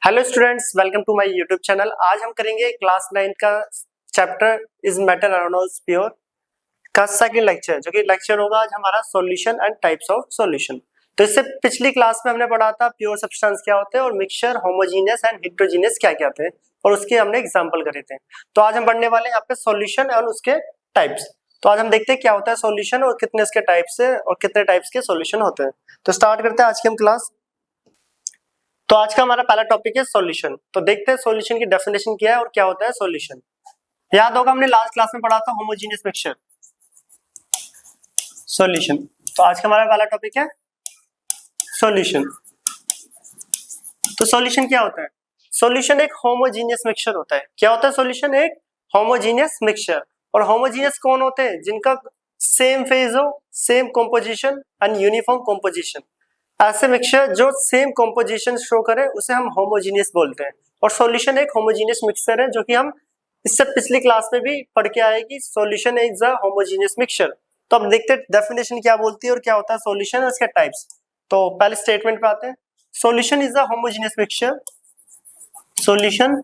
Hello students, welcome to my YouTube channel. आज हम करेंगे क्लास 9 का chapter is matter around us pure का सेकंड लेक्चर, जो कि लेक्चर होगा आज हमारा solution and types of solution. तो इससे पिछली क्लास में हमने पढ़ा था प्योर सब्सटेंस क्या होते हैं और मिक्सचर, होमोजेनियस एंड हेटेरोजेनियस क्या क्या थे, और उसके हमने एग्जांपल करे थे। तो आज हम पढ़ने वाले हैं यहाँ पे सॉल्यूशन और उसके टाइप्स। तो आज हम देखते हैं क्या होता है सॉल्यूशन और कितने इसके टाइप्स है और कितने टाइप्स के सॉल्यूशन होते हैं। तो स्टार्ट करते हैं आज की हम क्लास। तो आज का हमारा पहला टॉपिक है सॉल्यूशन। तो देखते हैं सॉल्यूशन की डेफिनेशन क्या है और क्या होता है सॉल्यूशन। याद होगा हमने लास्ट क्लास में पढ़ा था होमोजेनियस मिक्सचर सॉल्यूशन। तो आज का हमारा पहला टॉपिक है सॉल्यूशन। तो सॉल्यूशन क्या होता है? सॉल्यूशन एक होमोजेनियस मिक्सचर होता है। क्या होता है सॉल्यूशन? एक होमोजेनियस मिक्सचर। और होमोजेनियस कौन होते हैं? जिनका सेम फेज हो, same composition and uniform composition. ऐसे मिक्सचर जो सेम कंपोजिशन शो करे उसे हम होमोजेनियस बोलते हैं। और सॉल्यूशन एक होमोजेनियस मिक्सचर है, जो कि हम इससे पिछली क्लास में भी पढ़ के आए कि solution is a homogeneous mixture. तो अब देखते हैं डेफिनेशन क्या बोलती है और क्या होता है सॉल्यूशन और इसके टाइप्स। तो पहले स्टेटमेंट पे आते हैं। Solution is a homogeneous mixture. Solution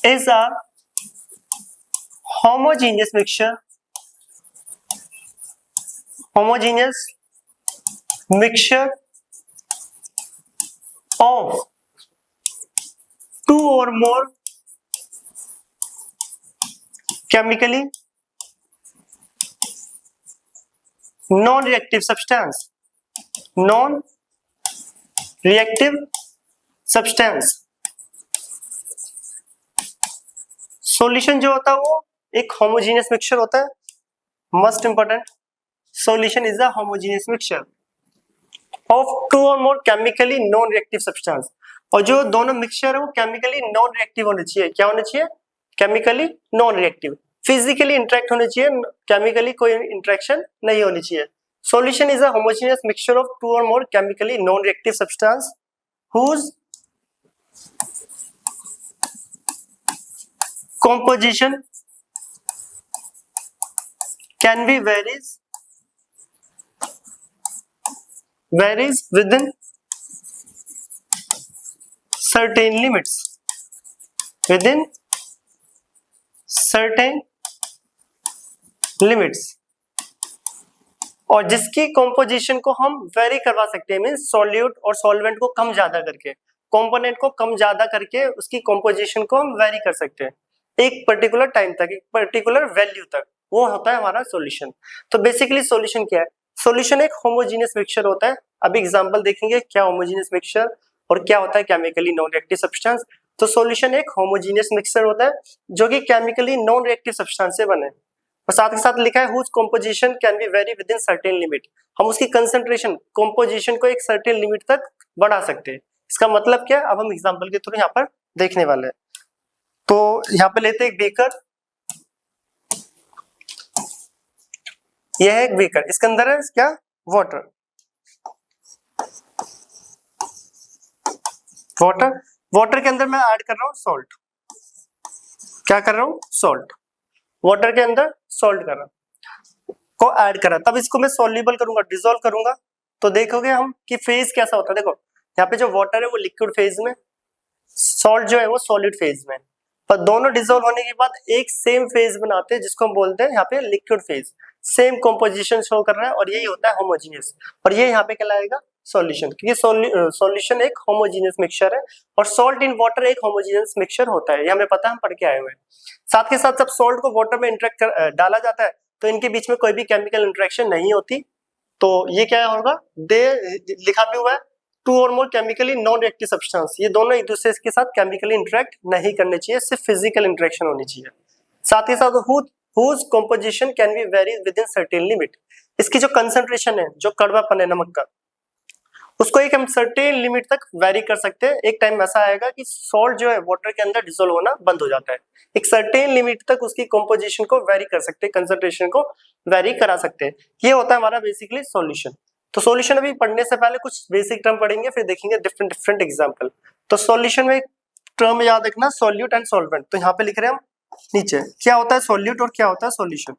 is a homogeneous mixture. Homogeneous mixture of two or more chemically non-reactive substance. Non-reactive substance. Solution जो होता है वो एक होमोजेनियस मिक्सचर होता है। Must important, solution is a homogeneous mixture of two और more chemically non reactive substance. और जो दोनों मिक्सचर है वो केमिकली नॉन रिएक्टिव होने चाहिए। क्या होने चाहिए? Chemically non reactive. Physically interact होने चाहिए, केमिकली कोई इंटरेक्शन नहीं होनी चाहिए। Solution is a homogeneous mixture of two और more chemically non reactive substance whose composition can be varies within certain limits. Within certain limits. और जिसकी कॉम्पोजिशन को हम वेरी करवा सकते हैं, मींस सॉल्यूट और सॉल्वेंट को कम ज्यादा करके, कंपोनेंट को कम ज्यादा करके उसकी कॉम्पोजिशन को हम वेरी कर सकते हैं एक पर्टिकुलर टाइम तक, एक पर्टिकुलर वैल्यू तक। वो होता है हमारा सॉल्यूशन। तो बेसिकली सॉल्यूशन क्या है? सॉल्यूशन एक होमोजेनियस मिक्सचर होता है। अभी एग्जांपल देखेंगे क्या होमोजेनियस मिक्सचर और क्या होता है केमिकली नॉन रिएक्टिव सब्सटेंस। तो सॉल्यूशन एक होमोजेनियस मिक्सचर होता है जो कि केमिकली नॉन रिएक्टिव सब्सटेंस से बने। और साथ के साथ लिखा है whose composition can be vary within certain limit। हम उसकी कंसंट्रेशन, कंपोजिशन को एक सर्टेन लिमिट तक बढ़ा सकते हैं। इसका मतलब क्या है? अब हम एग्जांपल के थ्रू यहाँ पर देखने वाले हैं। तो यहाँ पे लेते हैं एक बीकर। यह है एक बीकर, इसके अंदर है क्या? वाटर। वाटर वाटर के अंदर मैं ऐड कर रहा हूँ सॉल्ट। क्या कर रहा हूँ? सॉल्ट। वाटर के अंदर सॉल्ट कर रहा को ऐड करा, तब इसको मैं सॉल्युबल करूंगा, डिसॉल्व करूंगा। तो देखोगे हम कि फेज कैसा होता है। देखो यहाँ पे जो वाटर है वो लिक्विड फेज में, सॉल्ट जो है वो सॉलिड फेज में। पर दोनों डिसॉल्व होने के बाद एक सेम फेज बनाते हैं जिसको हम बोलते हैं यहाँ पे liquid phase. Same composition show कर रहा है और यही होता है होमोजेनियस। और ये यहाँ पे कहलाएगा सॉल्यूशन, क्योंकि सॉल्यूशन एक होमोजेनियस मिक्सचर है और सॉल्ट इन वाटर एक होमोजेनियस मिक्सचर होता है। ये हमें पता है, हम पढ़ के आए हुए हैं। साथ के साथ जब सॉल्ट को वाटर में इंटरेक्ट डाला जाता है तो इनके बीच में कोई भी केमिकल इंटरेक्शन नहीं होती। तो ये क्या होगा? दे लिखा भी हुआ है टू और more chemically non reactive substance. ये दोनों एक दूसरे के साथ केमिकली इंटरेक्ट नहीं करने चाहिए, सिर्फ फिजिकल इंटरेक्शन होनी चाहिए। साथ ही साथ whose composition can be vary within certain limit। इसकी जो कंसंट्रेशन है, जो कड़वापन है नमक का, उसको एक हम सर्टेन लिमिट तक वेरी कर सकते हैं। एक टाइम ऐसा आएगा कि सॉल्ट जो है वाटर के अंदर डिसॉल्व होना बंद हो जाता है। एक सर्टेन लिमिट तक उसकी कंपोजिशन को वेरी कर सकते हैं, कंसंट्रेशन को वेरी करा सकते हैं। ये होता है हमारा बेसिकली सॉल्यूशन। तो सॉल्यूशन अभी पढ़ने से पहले कुछ बेसिक टर्म पढ़ेंगे, फिर देखेंगे डिफरेंट डिफरेंट एग्जांपल। तो सॉल्यूशन में एक टर्म याद रखना, सॉल्यूट एंड सॉल्वेंट। तो यहाँ पे लिख रहे हैं हम नीचे क्या होता है सॉल्यूट और क्या होता है सॉल्यूशन।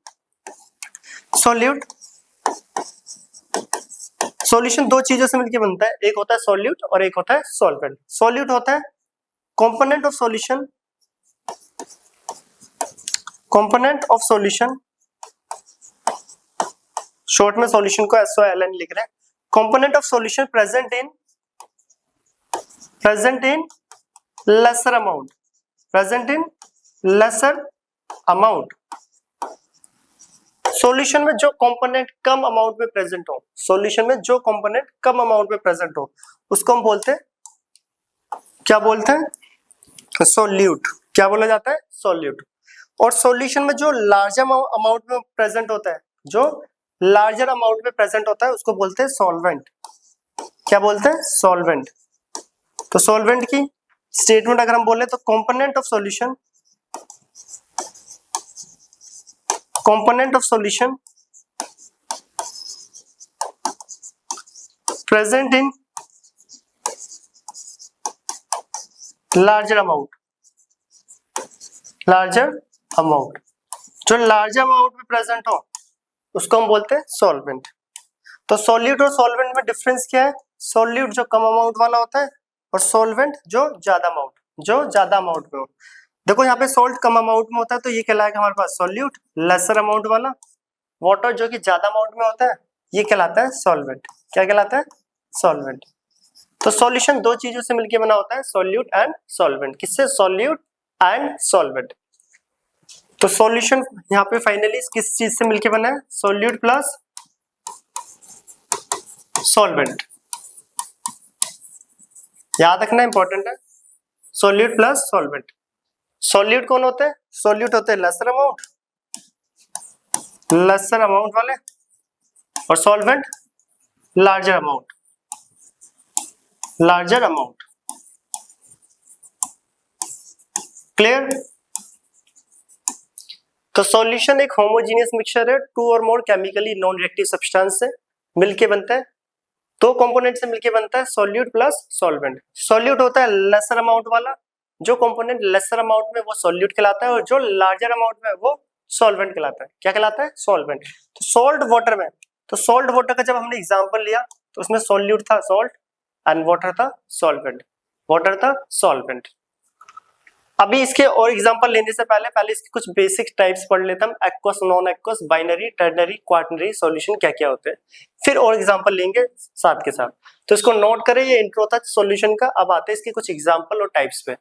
सॉल्यूट सॉल्यूशन दो चीजों से मिलकर बनता है, एक होता है सॉल्यूट और एक होता है सॉल्वेंट। सॉल्यूट होता है component of solution, component of solution, short में सॉल्यूशन को SOLN लिख रहे हैं। Component of solution present in lesser amount, present in lesser amount. Solution में जो कंपोनेंट कम अमाउंट में प्रेजेंट हो, सॉल्यूशन में जो कंपोनेंट कम अमाउंट में प्रेजेंट हो उसको हम बोलते हैं, क्या बोलते हैं? सॉल्यूट। क्या बोला जाता है? सॉल्यूट। और सॉल्यूशन में जो लार्जर अमाउंट में प्रेजेंट होता है, जो लार्जर अमाउंट में प्रेजेंट होता है उसको बोलते हैं सॉल्वेंट। क्या बोलते हैं? सॉल्वेंट। तो सॉल्वेंट की स्टेटमेंट अगर हम बोले तो component of solution, component of solution present in larger amount, larger amount, जो लार्जर अमाउंट में प्रेजेंट हो उसको हम बोलते हैं सॉल्वेंट। तो सॉल्यूट और सॉल्वेंट में डिफरेंस क्या है? सॉल्यूट जो कम अमाउंट वाला होता है और सॉल्वेंट जो ज्यादा अमाउंट में हो। देखो यहाँ पे सॉल्ट कम अमाउंट में होता है तो ये कहलाएगा हमारे पास सॉल्यूट, लेसर अमाउंट वाला। वाटर जो कि ज्यादा अमाउंट में होता है ये कहलाता है सॉल्वेंट। क्या कहलाता है? सॉल्वेंट। तो सॉल्यूशन दो चीजों से मिलकर बना होता है, सॉल्यूट एंड सॉल्वेंट। किससे? Solute and solvent. तो सॉल्यूशन यहाँ पे फाइनली किस चीज से मिलकर बना है? Solute plus solvent. याद रखना इंपॉर्टेंट है, सॉल्यूट प्लस सॉल्वेंट। सॉल्यूट कौन होते हैं? सॉल्यूट होते हैं लेसर अमाउंट वाले, और सॉल्वेंट लार्जर अमाउंट। क्लियर? तो सॉल्यूशन एक होमोजेनियस मिक्सचर है, टू और more chemically non reactive substance से मिलके बनता है, दो कंपोनेंट से मिलके बनता है, सॉल्यूट प्लस सॉल्वेंट। सॉल्यूट होता है लेसर अमाउंट वाला, जो कंपोनेंट लेसर अमाउंट में वो सॉल्यूट कहलाता है, और जो लार्जर अमाउंट में वो सॉल्वेंट कहलाता है। क्या कहलाता है? सॉल्वेंट। तो सॉल्ट वाटर में, तो सॉल्ट वाटर का जब हमने एग्जांपल लिया तो उसमें सॉल्यूट था सॉल्ट एंड वाटर था सॉल्वेंट, वाटर था सॉल्वेंट। अभी इसके और एग्जांपल लेने से पहले इसके कुछ बेसिक टाइप्स पढ़ लेते हैं हम, aqueous, non aqueous, binary, ternary, quaternary solution क्या क्या होते हैं, फिर और एग्जांपल लेंगे साथ के साथ। तो इसको नोट करें, ये इंट्रो था सॉल्यूशन का। अब आते हैं इसके कुछ एग्जांपल और टाइप्स पे।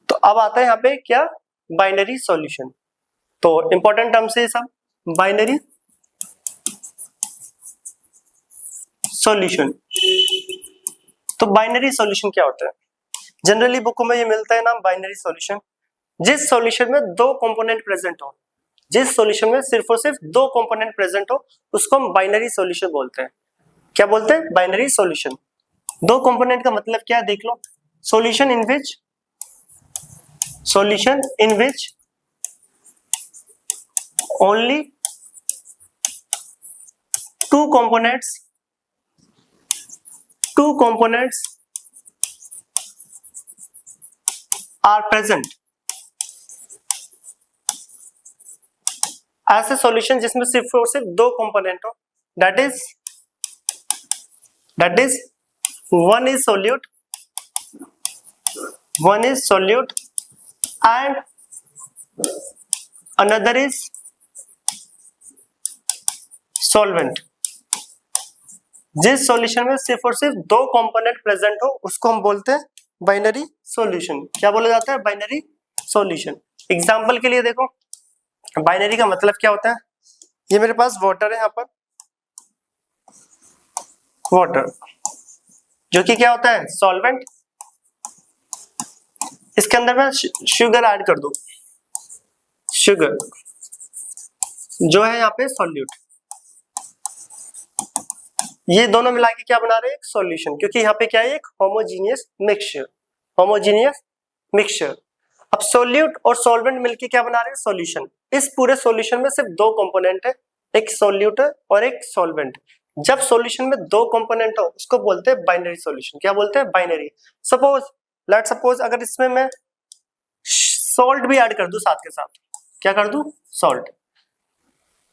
तो अब आता है यहाँ पे क्या? Binary solution. तो इंपॉर्टेंट टर्म्स है सब, बाइनरी सॉल्यूशन। तो बाइनरी सॉल्यूशन क्या होता है? जनरली बुकों में ये मिलता है नाम बाइनरी सॉल्यूशन। जिस सॉल्यूशन में दो कंपोनेंट प्रेजेंट हो, जिस सॉल्यूशन में सिर्फ और सिर्फ दो कंपोनेंट प्रेजेंट हो उसको हम बाइनरी सॉल्यूशन बोलते हैं। क्या बोलते हैं? Binary solution. दो कंपोनेंट का मतलब क्या है देख लो, solution in which only two components are present। ऐसे सॉल्यूशन जिसमें सिर्फ और सिर्फ दो कंपोनेंट हो, that is one is solute and another is solvent। जिस सॉल्यूशन में सिर्फ और सिर्फ दो कंपोनेंट प्रेजेंट हो उसको हम बोलते हैं बाइनरी सॉल्यूशन। क्या बोला जाता है? Binary solution. एग्जांपल के लिए देखो, बाइनरी का मतलब क्या होता है? ये मेरे पास वाटर है, यहाँ पर वाटर जो कि क्या होता है? सॉल्वेंट। इसके अंदर मैं शुगर ऐड कर दूं, शुगर जो है यहाँ पे सॉल्यूट। ये दोनों मिला के क्या बना रहे हैं? एक सॉल्यूशन, क्योंकि यहाँ पे क्या है? एक होमोजेनियस मिक्सचर। अब सॉल्यूट और सॉल्वेंट मिलके क्या बना रहे हैं? सॉल्यूशन। इस पूरे सॉल्यूशन में सिर्फ दो कंपोनेंट है, एक सॉल्यूट है और एक सॉल्वेंट। जब सॉल्यूशन में दो कंपोनेंट हो उसको बोलते हैं बाइनरी सॉल्यूशन। क्या बोलते हैं? बाइनरी। सपोज अगर इसमें मैं सॉल्ट भी ऐड कर दूं साथ के साथ, क्या कर दूं? सॉल्ट।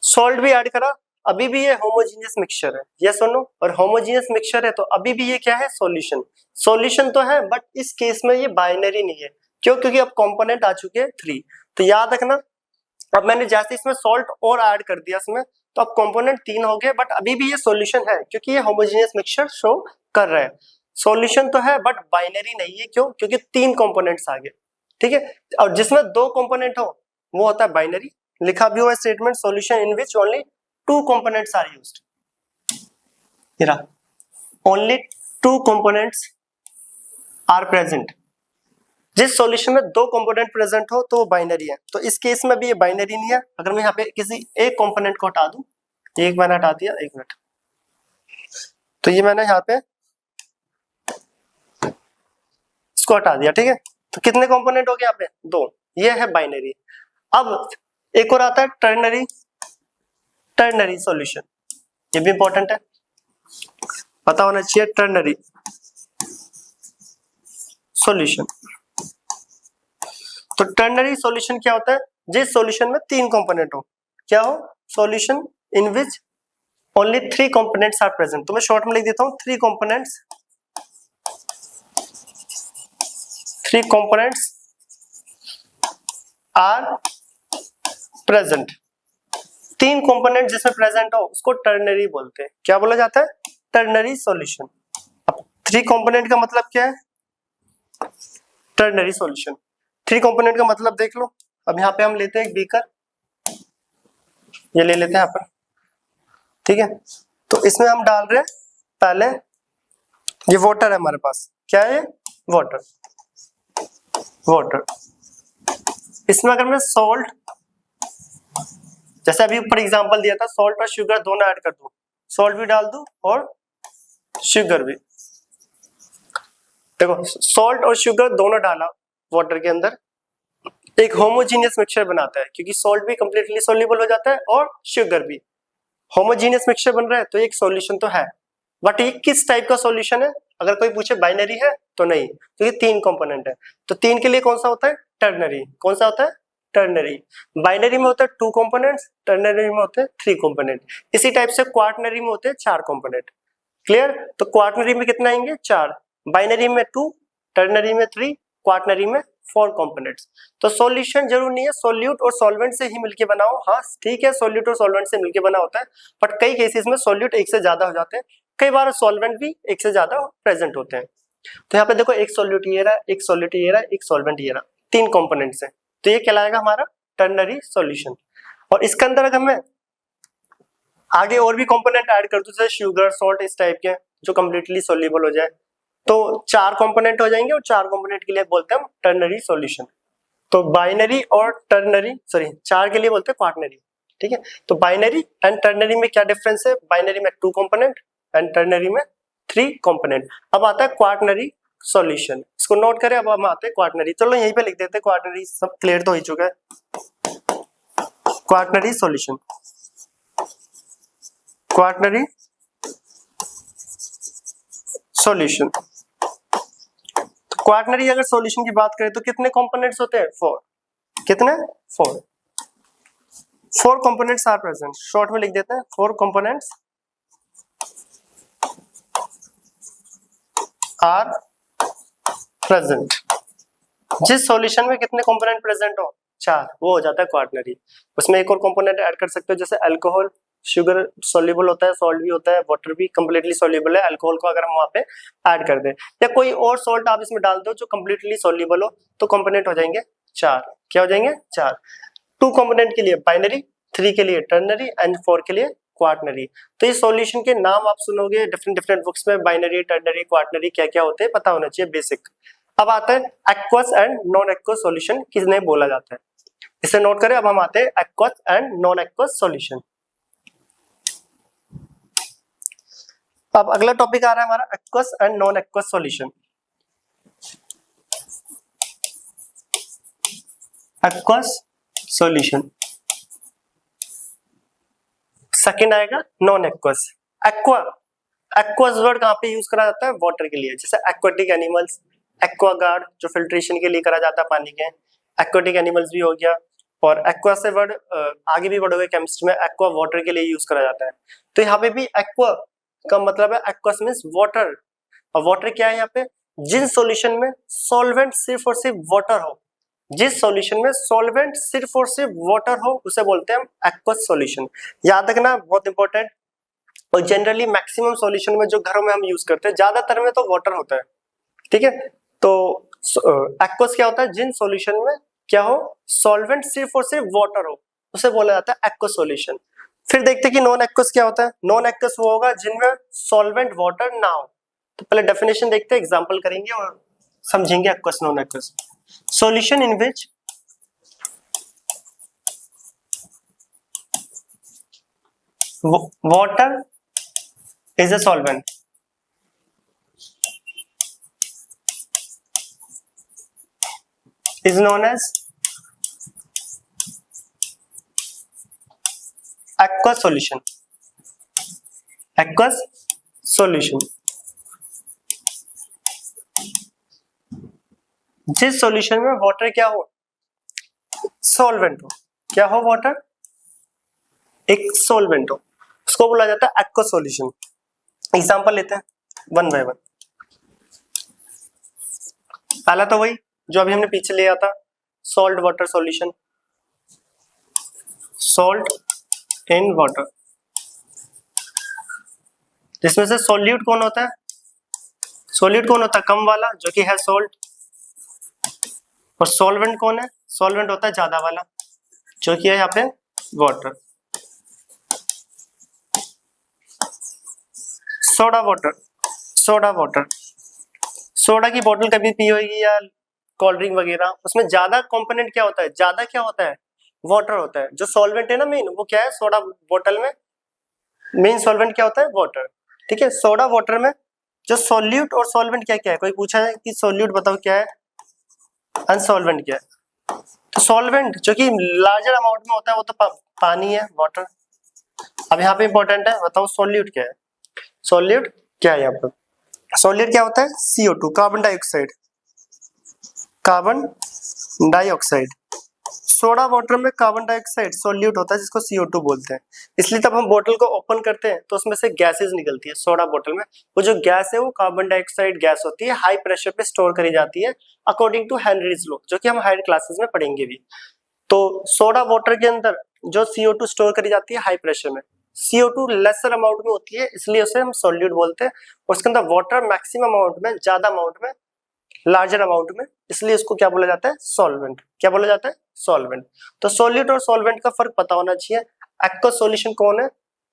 सॉल्ट भी ऐड करा, अभी भी ये होमोजीनियस मिक्सचर है, यस और नो, और होमोजीनियस मिक्सचर है तो अभी भी ये क्या है, सॉल्यूशन। सॉल्यूशन तो है बट इस केस में ये बाइनरी नहीं है, क्यों, क्योंकि अब कंपोनेंट आ चुके हैं 3। तो याद रखना, अब मैंने जैसे इसमें सॉल्ट और ऐड कर दिया इसमें, तो अब कंपोनेंट 3 हो गए, बट अभी भी ये सॉल्यूशन है क्योंकि ये होमोजेनियस मिक्सचर शो कर रहा है। सॉल्यूशन तो है बट बाइनरी नहीं है, क्यों, क्योंकि 3 कंपोनेंट्स आ गए, ठीक है। और जिसमें 2 कंपोनेंट हो वो होता है बाइनरी, लिखा भी हुआ है statement, solution in which only 2 components are used, only 2 components are present. जिस सॉल्यूशन में 2 कंपोनेंट प्रेजेंट हो तो वो बाइनरी है, तो इस केस में भी ये बाइनरी नहीं है। अगर मैं यहाँ पे किसी एक कंपोनेंट को हटा दूं, एक मैंने हटा दिया, एक मिनट, तो ये मैंने यहाँ पे इसको हटा दिया, ठीक है। तो कितने कंपोनेंट हो गए यहाँ पे, 2, ये है बाइनरी। अब एक और आता है टर्नरी, टर्नरी सॉल्यूशन, ये भी इंपॉर्टेंट है, पता होना चाहिए। टर्नरी सॉल्यूशन, तो टर्नरी सॉल्यूशन क्या होता है, जिस सॉल्यूशन में 3 कंपोनेंट हो, क्या हो, solution in which only 3 components are present. तो मैं शॉर्ट में लिख देता हूं 3 components, 3 components are present. 3 component जिसमें प्रेजेंट हो उसको टर्नरी बोलते हैं, क्या बोला जाता है, टर्नरी सॉल्यूशन। अब 3 कंपोनेंट का मतलब क्या है, टर्नरी सॉल्यूशन। 3 कंपोनेंट का मतलब देख लो। अब यहाँ पे हम लेते हैं एक बीकर, ये ले लेते हैं यहाँ पर, ठीक है। तो इसमें हम डाल रहे हैं पहले, ये वाटर है हमारे पास, क्या है, वाटर, वाटर। इसमें अगर मैं सॉल्ट, जैसे अभी ऊपर एग्जांपल दिया था, सॉल्ट और शुगर दोनों ऐड कर दूं, सॉल्ट भी डाल दूं और शुगर भी, देखो सॉल्ट और शुगर दोनों डाला वाटर के अंदर, एक होमोजीनियस मिक्सचर बनाता है, क्योंकि सॉल्ट भी कंप्लीटली सोल्यूबल हो जाता है और शुगर भी। होमोजीनियस मिक्सचर बन रहा है तो एक सॉल्यूशन तो है, बट ये किस टाइप का सॉल्यूशन है, अगर कोई पूछे बाइनरी है तो नहीं, तो ये 3 कंपोनेंट है। तो 3 के लिए कौन सा होता है, टर्नरी। कौन सा होता है, टर्नरी। बाइनरी में होता है 2 कंपोनेंट्स, टर्नरी में होते हैं 3 कंपोनेंट। इसी टाइप से क्वार्टनरी में होते हैं 4 कंपोनेंट। क्लियर, तो क्वार्टनरी में कितना आएंगे, 4, बाइनरी में 2, टर्नरी में 3, क्वार्टनरी में 4 कंपोनेंट्स। तो सॉल्यूशन जरूर नहीं है सोल्यूट और सॉल्वेंट से ही मिलके बनाओ, हाँ ठीक है, सोल्यूट और सॉल्वेंट से मिलके बना होता है, बट कई केसेस में सोल्यूट एक से ज्यादा हो जाते हैं, कई बार सॉल्वेंट भी एक से ज्यादा प्रेजेंट होते हैं। तो यहाँ पे देखो, एक सोल्यूट ये रहा, एक सोल्यूट ये रहा, एक सॉल्वेंट ये रहा, 3 कंपोनेंट्स हैं, तो ये कहलाएगा हमारा टर्नरी सॉल्यूशन। और इसके अंदर अगर मैं आगे और भी कंपोनेंट ऐड कर दूं, जैसे शुगर, सॉल्ट, इस टाइप के जो कंप्लीटली सोल्यूबल हो जाए, तो 4 कंपोनेंट हो जाएंगे और 4 कंपोनेंट के लिए बोलते हैं हम टर्नरी सॉल्यूशन। तो बाइनरी और टर्नरी, सॉरी 4 के लिए बोलते हैं क्वार्टनरी, ठीक है। तो बाइनरी एंड टर्नरी में क्या डिफरेंस है, बाइनरी में 2 कंपोनेंट एंड टर्नरी में 3 कंपोनेंट। अब आता है क्वार्टनरी सॉल्यूशन, इसको नोट करें। अब हम आते हैं क्वार्टनरी, चलो यहीं पे लिख देते हैं, क्वार्टनरी सब क्लियर तो हो चुका है। Quaternary solution, quaternary solution. Quaternary अगर सॉल्यूशन की बात करें तो कितने कंपोनेंट्स होते हैं, 4। कितने, 4 कंपोनेंट्स आर प्रेजेंट, शॉर्ट में लिख देते हैं 4 कंपोनेंट्स आर प्रेजेंट। जिस सॉल्यूशन में कितने कंपोनेंट प्रेजेंट हो, 4, वो हो जाता है क्वार्टनरी। उसमें एक और कंपोनेंट ऐड कर सकते हो, जैसे अल्कोहल, शुगर सोल्यूबल होता है, सॉल्ट भी होता है, वाटर भी कंप्लीटली सोल्यूबल है, अल्कोहल को अगर हम वहां पे ऐड कर दें, या कोई और सॉल्ट आप इसमें डाल दो जो कंप्लीटली सोल्यूबल हो, तो कंपोनेंट हो जाएंगे 4। क्या हो जाएंगे, 4। 2 कंपोनेंट के लिए बाइनरी, 3 के लिए टर्नरी एंड 4 के लिए क्वार्टनरी। तो इस सॉल्यूशन के नाम आप सुनोगे डिफरेंट डिफरेंट बुक्स में, बाइनरी, टर्नरी, क्वार्टनरी क्या क्या होते हैं पता होना चाहिए, बेसिक। अब आता है aqueous and non aqueous solution किसने बोला जाता है, इसे नोट करें। अब हम आते हैं aqueous and non aqueous solution. अब अगला टॉपिक आ रहा है हमारा aqueous and non aqueous solution. Aqueous solution, second आएगा non aqueous. Aqua, aqueous word कहां पे यूज करा जाता है, वाटर के लिए, जैसे एक्वाटिक एनिमल्स, एक्वागार्ड जो फिल्ट्रेशन के लिए करा जाता है पानी के, एक्वाटिक एनिमल्स भी हो गया, और एक्वा से वर्ड आगे भी बढ़ोगे केमिस्ट्री में, एक्वा वाटर के लिए यूज करा जाता है। तो यहाँ पे भी एक्वा का मतलब है, एक्वस मींस वाटर, और वाटर क्या है यहाँ पे, जिन सॉल्यूशन में सॉल्वेंट सिर्फ और सिर्फ वाटर हो, जिस सॉल्यूशन में सॉल्वेंट सिर्फ और सिर्फ वाटर हो उसे बोलते हैं हम एक्वस सॉल्यूशन। याद रखना, बहुत इंपॉर्टेंट। और जनरली मैक्सिमम सॉल्यूशन में जो घरों में हम यूज करते हैं ज्यादातर में तो वाटर होता है, ठीक है। तो एक्वस क्या होता है, जिन सॉल्यूशन में क्या हो, सॉल्वेंट सिर्फ और सिर्फ वाटर हो उसे बोला जाता है एक्वस सॉल्यूशन। फिर देखते हैं कि नॉन एक्वस क्या होता है। नॉन एक्वस वो होगा जिनमें सॉल्वेंट वाटर ना हो। तो पहले डेफिनेशन देखते हैं, एग्जांपल करेंगे और समझेंगे aqueous non aqueous. Solution in which water is a solvent is known as aqueous solution. Aqueous solution जिस सॉल्यूशन में वाटर क्या हो, सॉल्वेंट हो, क्या हो, वाटर एक सॉल्वेंट हो, उसको बोला जाता है एक्वस सॉल्यूशन। एग्जांपल लेते हैं वन बाय वन। पहला तो वही जो अभी हमने पीछे लिया था, salt water solution, salt in water, जिसमें से सॉल्यूट कौन होता है, सॉल्यूट कौन होता है, कम वाला जो कि है सॉल्ट, और सॉल्वेंट कौन है, सॉल्वेंट होता है ज्यादा वाला जो कि है यहाँ पे water. Soda water, soda water, soda की बोतल कभी पी होगी या कोल्ड ड्रिंक वगैरह, उसमें ज्यादा कंपोनेंट क्या होता है, ज्यादा क्या होता है, वाटर होता है। जो सॉल्वेंट है ना मेन, वो क्या है, सोडा बोतल में मेन सॉल्वेंट क्या होता है, वाटर, ठीक है। सोडा वाटर में जो सॉल्यूट और सॉल्वेंट क्या क्या है, कोई पूछा है कि सॉल्यूट बताओ क्या है, अनसॉल्वेंट क्या है। तो सॉल्वेंट जो कि लार्जर अमाउंट में होता है वो तो पानी है, वाटर। अब यहाँ पे इंपॉर्टेंट है, बताओ सॉल्यूट क्या है, सॉल्यूट क्या है यहाँ पर, सॉल्यूट क्या होता है, CO2 carbon dioxide, carbon dioxide. Soda water में कार्बन डाइऑक्साइड सॉल्यूट होता है जिसको CO2 बोलते हैं। इसलिए तब हम बोतल को ओपन करते हैं तो उसमें से गैसेस निकलती है सोडा बोतल में, वो जो गैस है वो कार्बन डाइऑक्साइड गैस होती है, हाई प्रेशर पे स्टोर करी जाती है अकॉर्डिंग टू हेनरीज लॉ, जो कि हम हायर क्लासेस में पढ़ेंगे भी। तो सोडा वाटर के अंदर जो CO2 स्टोर करी जाती है हाई प्रेशर में, CO2 लेसर अमाउंट में होती है इसलिए उसे हम सॉल्यूट बोलते हैं, और उसके अंदर वाटर मैक्सिमम अमाउंट में, ज्यादा अमाउंट में, लार्जर अमाउंट में, इसलिए इसको क्या बोला जाता है, सॉल्वेंट। क्या बोला जाता है, सॉल्वेंट। तो सॉल्यूट और सॉल्वेंट का फर्क पता होना चाहिए। एक्वस सॉल्यूशन कौन है,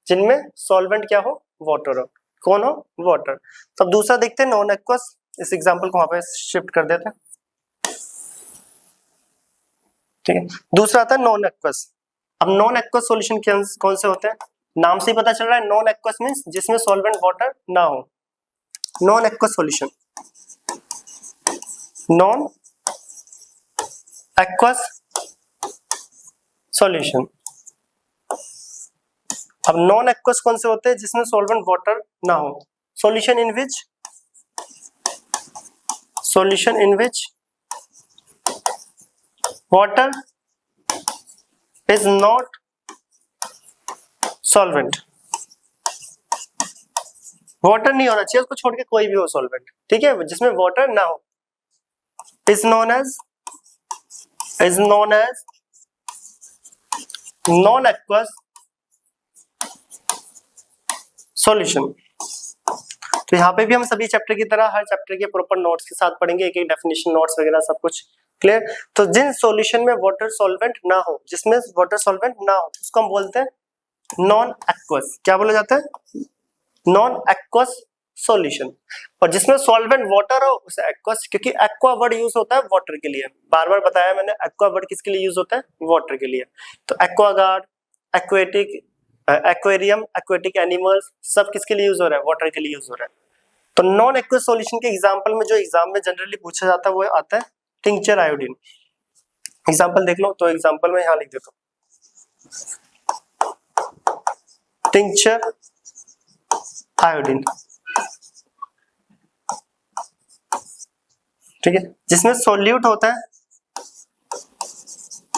जिनमें सॉल्वेंट क्या हो, वाटर हो, कौन हो, वाटर। तो अब दूसरा देखते हैं नॉन एक्वस, इस एग्जांपल को वहां पे शिफ्ट कर देते हैं, ठीक है। दूसरा आता है नॉन एक्वस। अब नॉन एक्वस सॉल्यूशन कौन से होते हैं, नाम से ही पता चल रहा है, नॉन एक्वस मींस जिसमें सॉल्वेंट वाटर ना हो, non aqueous solution, non aqueous solution. अब नॉन एक्वस कौन से होते हैं, जिसमें सॉल्वेंट वाटर ना हो, solution in which, solution in which water is not solvent. Water नहीं होना चाहिए, उसको छोड़ के कोई भी हो सॉल्वेंट, ठीक है, जिसमें वाटर ना हो, is known as non aqueous solution. तो यहाँ पे भी हम सभी चैप्टर की तरह हर चैप्टर के प्रॉपर नोट्स के साथ पढ़ेंगे, एक एक डेफिनेशन नोट्स वगैरह सब कुछ क्लियर। तो जिन सॉल्यूशन में वाटर सॉल्वेंट ना हो, जिसमें वाटर सॉल्वेंट ना हो, उसको हम बोलते हैं नॉन एक्वस। क्या बोला जाता है, नॉन एक्वस सॉल्यूशन। और जिसमें सॉल्वेंट वाटर हो उसे एक्वस, क्योंकि एक्वा वर्ड यूज होता है वाटर के लिए, बार बार बताया मैंने, एक्वा वर्ड किसके लिए यूज होता है, वाटर के लिए। तो Aquaguard, aquatic, aquarium, aquatic animals, सब किसके लिए यूज हो रहा है, वाटर के लिए यूज हो रहा है। तो नॉन एक्वस सॉल्यूशन के एग्जांपल में जो एग्जाम में जनरली पूछा जाता है वो आता है टिंचर आयोडीन। एग्जांपल देख लो, तो एग्जांपल में यहां लिख देता हूं, टिंचर आयोडीन, ठीक है, जिसमें सॉल्यूट होता है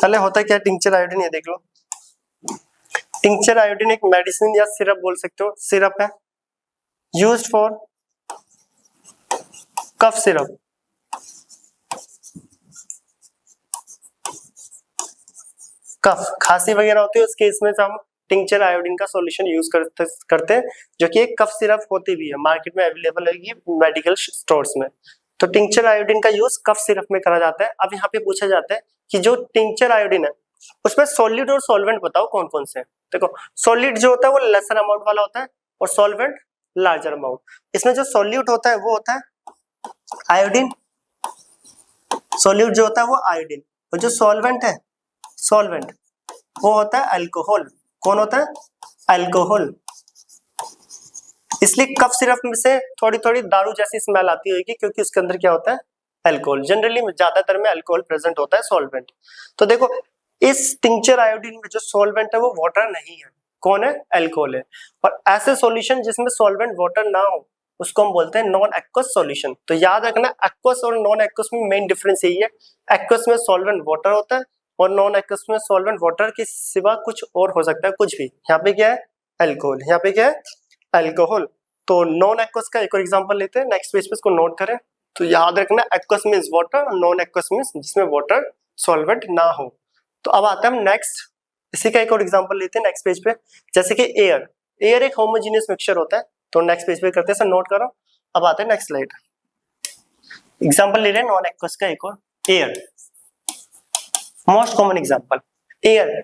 पहले होता है क्या टिंचर आयोडीन, ये देख लो। टिंचर आयोडीन एक मेडिसिन या सिरप बोल सकते हो, सिरप है यूज्ड फॉर कफ सिरप। कफ खांसी वगैरह होती है, उस केस में हम टिंचर आयोडीन का सॉल्यूशन यूज करते हैं, जो कि एक कफ सिरप होती भी है, मार्केट में अवेलेबल है मेडिकल स्टोर्स में। तो टिंचर आयोडीन का यूज कफ सिरप में करा जाता है। अब यहाँ पे पूछा जाता है कि जो टिंचर आयोडीन है उसमें सॉलिड और सॉल्वेंट बताओ कौन कौन से हैं। देखो सॉलिड जो होता है वो लेसर अमाउंट वाला होता है और सॉल्वेंट लार्जर अमाउंट। इसमें जो सॉल्यूट होता है वो होता है आयोडीन, सॉल्यूट जो होता है वो आयोडीन, और जो सॉल्वेंट है सॉल्वेंट वो होता है अल्कोहल। कौन होता है? अल्कोहल। इसलिए कफ सिरप में से थोड़ी थोड़ी दारू जैसी स्मेल आती होगी, क्योंकि उसके अंदर क्या होता है? अल्कोहल। जनरली ज्यादातर में अल्कोहल प्रेजेंट होता है, सॉल्वेंट। तो देखो इस टिंचर आयोडीन में जो सॉल्वेंट है वो वाटर नहीं है, कौन है? अल्कोहल है। और ऐसे सॉल्यूशन जिसमें सॉल्वेंट वाटर ना हो उसको हम बोलते हैं नॉन एक्वस सॉल्यूशन। तो याद रखना एक्वस और नॉन एक्वस में मेन डिफरेंस यही है, एक्वस में सॉल्वेंट वाटर होता है और नॉन एक्वस में सॉल्वेंट वाटर के सिवा कुछ और हो सकता है, कुछ भी। यहाँ पे क्या है? अल्कोहल। यहाँ पे क्या है? अल्कोहल। तो नॉन एक्वस का एक और एग्जांपल लेते हैं, नेक्स्ट पेज पे इसको नोट करें। तो याद रखना एक्वस मींस वाटर और नॉन एक्वस मींस जिसमें वाटर सॉल्वेंट ना हो। तो अब आता है हम नेक्स्ट, इसी का एक और एग्जांपल लेते हैं नेक्स्ट पेज पे, जैसे कि एयर। एयर एक होमोजेनियस मिक्सचर होता है, तो नेक्स्ट पेज पे करते हैं, सर नोट करो। अब आते हैं नेक्स्ट स्लाइड, एग्जांपल ले रहे हैं नॉन एक्वस का एक और, air. Most common example air.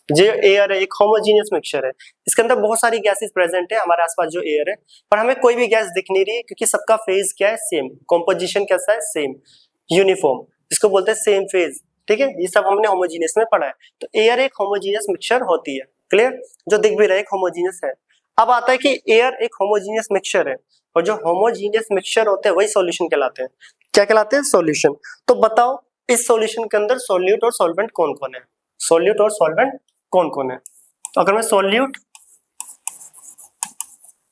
जो एयर है एक होमोजेनियस मिक्सचर है, इसके अंदर बहुत सारी गैसेस प्रेजेंट है हमारे आसपास जो एयर है, पर हमें कोई भी गैस दिख नहीं रही है क्योंकि सबका फेज क्या है? सेम। कॉम्पोजिशन कैसा है? सेम, यूनिफॉर्म, इसको बोलते हैं सेम फेज। ठीक है, ये सब हमने होमोजेनियस में पढ़ा है। तो एयर एक होमोजेनियस मिक्सचर होती है, क्लियर? जो दिख भी रहा है एक होमोजेनियस है। अब आता है कि एयर एक होमोजेनियस मिक्सचर है, और जो होमोजेनियस मिक्सचर होते हैं वही सॉल्यूशन कहलाते हैं। क्या कहलाते हैं? सॉल्यूशन। तो बताओ इस सॉल्यूशन के अंदर सॉल्यूट और सॉल्वेंट कौन कौन है? सॉल्यूट और सॉल्वेंट कौन कौन है? तो अगर मैं सॉल्यूट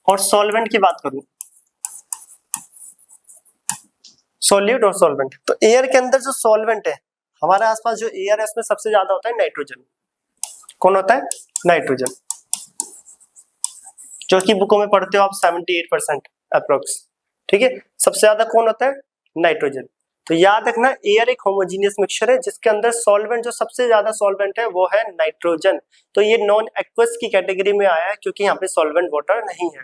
और सॉल्वेंट की बात करूं, सॉल्यूट और सॉल्वेंट, तो एयर के अंदर जो सॉल्वेंट है, हमारे आसपास जो एयर है उसमें सबसे ज्यादा होता है नाइट्रोजन। कौन होता है? नाइट्रोजन, जो कि बुकों में पढ़ते हो आप 78% अप्रोक्स। ठीक है, सबसे ज्यादा कौन होता है? नाइट्रोजन। तो याद रखना एयर एक होमोजेनियस मिक्सचर है जिसके अंदर सॉल्वेंट, जो सबसे ज्यादा सॉल्वेंट है वो है नाइट्रोजन। तो ये नॉन एक्वस की कैटेगरी में आया है क्योंकि यहाँ पे सॉल्वेंट वाटर नहीं है।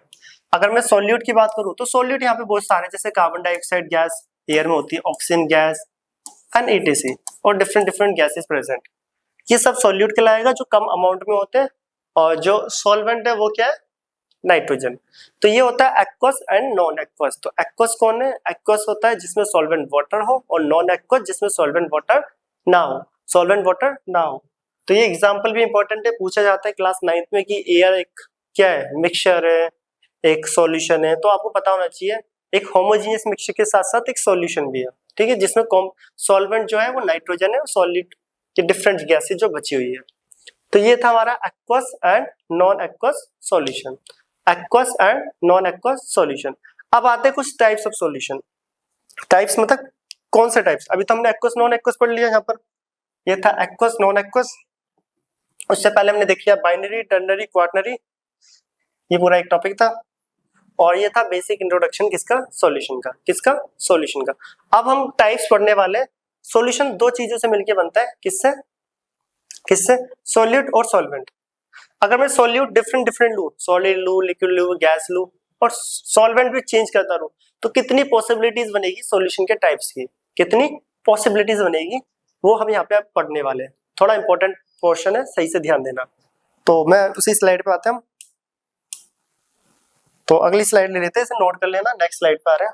अगर मैं सॉल्यूट की बात करूँ तो सॉल्यूट यहाँ पे बहुत सारे, जैसे कार्बन डाइऑक्साइड गैस एयर में होती है, ऑक्सीजन गैस एंड ETC, और डिफरेंट डिफरेंट गैसेस प्रेजेंट, ये सब सॉल्यूट कहलाएगा जो कम अमाउंट में होते हैं। और जो सॉल्वेंट है वो क्या है? नाइट्रोजन। तो ये होता है एक्वस एंड नॉन एक्वस। तो एक्वस कौन है? एक्वस होता है जिसमें सॉल्वेंट वाटर हो, और नॉन एक्वस जिसमें सॉल्वेंट वाटर ना हो, सॉल्वेंट वाटर ना हो। तो ये एग्जांपल भी इंपॉर्टेंट है, पूछा जाता है क्लास 9th में कि एयर एक क्या है? मिक्सचर है, एक सॉल्यूशन है। तो आपको पता होना चाहिए एक होमोजेनियस मिक्सचर के साथ साथ एक सॉल्यूशन भी है, ठीक है, जिसमें सॉल्वेंट जो है वो नाइट्रोजन है और सॉलिड की डिफरेंट गैसेज जो बची हुई है। तो ये था हमारा aqueous and non aqueous solution, aqueous and non aqueous solution. अब आते हैं कुछ टाइप्स ऑफ सॉल्यूशन। टाइप्स मतलब कौन से टाइप्स? अभी तो हमने एक्वस नॉन एक्वस पढ़ लिया, यहाँ पर ये था एक्वस नॉन एक्वस। उससे पहले हमने देख लिया बाइनरी, टर्नरी, क्वार्टनरी, ये पूरा एक टॉपिक था। और ये था बेसिक इंट्रोडक्शन किसका? सॉल्यूशन का। किसका? सॉल्यूशन का। अब हम टाइप्स पढ़ने वाले। सॉल्यूशन दो चीजों से मिलकर बनता है, किससे? किससे? सॉल्यूट और सॉल्वेंट। अगर मैं सॉल्यूट डिफरेंट डिफरेंट लूं, सॉलिड लूं, लिक्विड लूं, गैस लूं, और सॉल्वेंट भी चेंज करता रहूं, तो कितनी पॉसिबिलिटीज बनेगी सॉल्यूशन के टाइप्स की? कितनी पॉसिबिलिटीज बनेगी वो हम यहाँ पे आप पढ़ने वाले हैं। थोड़ा इंपॉर्टेंट पोर्शन है, सही से ध्यान देना। तो मैं उसी स्लाइड पे आते हैं हम। तो अगली स्लाइड ले लेते हैं, इसे नोट कर लेना। नेक्स्ट स्लाइड पे आ रहे हैं